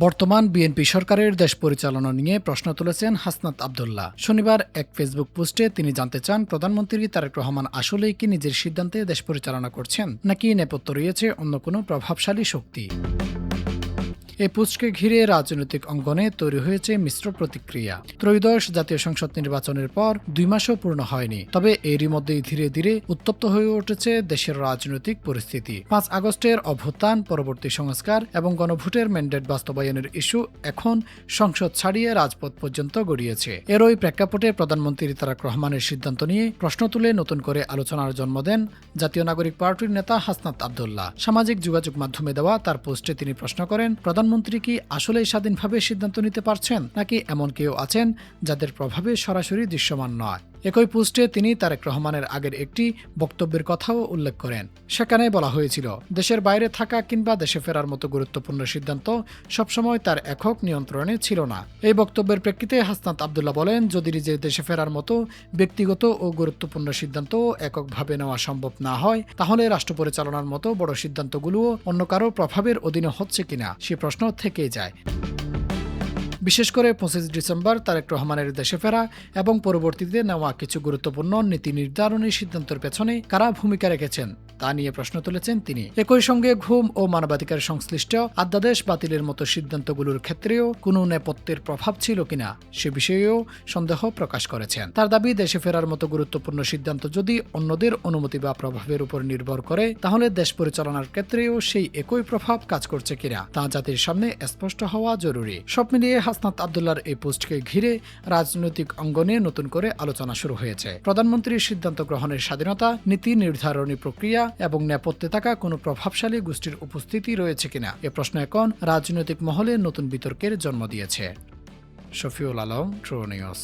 বর্তমান বিএনপি সরকারের দেশ পরিচালনা নিয়ে প্রশ্ন তুলেছেন হাসনাত আব্দুল্লাহ। শনিবার এক ফেসবুক পোস্টে তিনি জানতে চান, প্রধানমন্ত্রী তারেক রহমান আসলেই কি নিজের সিদ্ধান্তে দেশ পরিচালনা করছেন, নাকি নেপথ্য রয়েছে অন্য কোনো প্রভাবশালী শক্তি। এই পোস্টকে ঘিরে রাজনৈতিক অঙ্গনে তৈরি হয়েছে মিশ্র প্রতিক্রিয়া। ত্রয়োদশ জাতীয় সংসদ নির্বাচনের পর 2 মাসও পূর্ণ হয়নি, তবে এরই মধ্যেই ধীরে ধীরে উত্তপ্ত হয়ে উঠেছে দেশের রাজনৈতিক পরিস্থিতি। 5 আগস্টের অভ্যুত্থান, পরবর্তী সংস্কার এবং গণভোটের ম্যান্ডেট বাস্তবায়নের ইস্যু এখন সংসদ ছাড়িয়ে রাজপথ পর্যন্ত গড়িয়েছে। এরই প্রেক্ষাপটে প্রধানমন্ত্রী তারেক রহমানের সিদ্ধান্ত নিয়ে প্রশ্ন তুলে নতুন করে আলোচনার জন্ম দেন জাতীয় নাগরিক পার্টির নেতা হাসনাত আব্দুল্লাহ। সামাজিক যোগাযোগ মাধ্যমে দেওয়া তার পোস্টে তিনি প্রশ্ন করেন, প্রধানমন্ত্রী কি আসলেই স্বাধীনভাবে সিদ্ধান্ত নিতে পারছেন, নাকি এমন কেউ আছেন যাদের প্রভাবে সরাসরি দৃশ্যমান নয়। একই পোস্টে তিনি তারেক রহমানের আগের একটি বক্তব্যের কথাও উল্লেখ করেন। সেখানে বলা হয়েছিল, দেশের বাইরে থাকা কিংবা দেশে ফেরার মতো গুরুত্বপূর্ণ সিদ্ধান্ত সবসময় তার একক নিয়ন্ত্রণে ছিল না। এই বক্তব্যের প্রেক্ষিতে হাসনাত আব্দুল্লাহ বলেন, যদি নিজের দেশে ফেরার মতো ব্যক্তিগত ও গুরুত্বপূর্ণ সিদ্ধান্ত এককভাবে নেওয়া সম্ভব না হয়, তাহলে রাষ্ট্র পরিচালনার মতো বড় সিদ্ধান্তগুলোও অন্য কারো প্রভাবের অধীনে হচ্ছে কিনা সে প্রশ্ন থেকেই যায়। বিশেষ করে 25 ডিসেম্বর তারেক রহমানের দেশে ফেরা এবং পরবর্তীতে নেওয়া কিছু গুরুত্বপূর্ণ নীতি নির্ধারণী সিদ্ধান্তের পেছনে কারা ভূমিকা রেখেছেন তা নিয়ে প্রশ্ন তুলেছেন তিনি। একই সঙ্গে ঘুম ও মানবাধিকার সংশ্লিষ্ট অধ্যাদেশ বাতিলের মতো সিদ্ধান্তগুলোর ক্ষেত্রেও কোনো নেপথ্যের প্রভাব ছিল কিনা সে বিষয়েও সন্দেহ প্রকাশ করেছেন। তার দাবি, দেশে ফেরার মতো গুরুত্বপূর্ণ সিদ্ধান্ত যদি অন্যদের অনুমতি বা প্রভাবের উপর নির্ভর করে, তাহলে দেশ পরিচালনার ক্ষেত্রেও সেই একই প্রভাব কাজ করছে কিনা তা জাতির সামনে স্পষ্ট হওয়া জরুরি। সব মিলিয়ে হাসনাত আব্দুল্লাহর এই পোস্টকে ঘিরে রাজনৈতিক অঙ্গনে নতুন করে আলোচনা শুরু হয়েছে। প্রধানমন্ত্রীর সিদ্ধান্ত গ্রহণের স্বাধীনতা, নীতি নির্ধারণী প্রক্রিয়া এবং নেপথ্যে থাকা কোনো প্রভাবশালী গোষ্ঠীর উপস্থিতি রয়েছে কিনা এ প্রশ্ন এখন রাজনৈতিক মহলে নতুন বিতর্কের জন্ম দিয়েছে। Shafiul Alam, true news.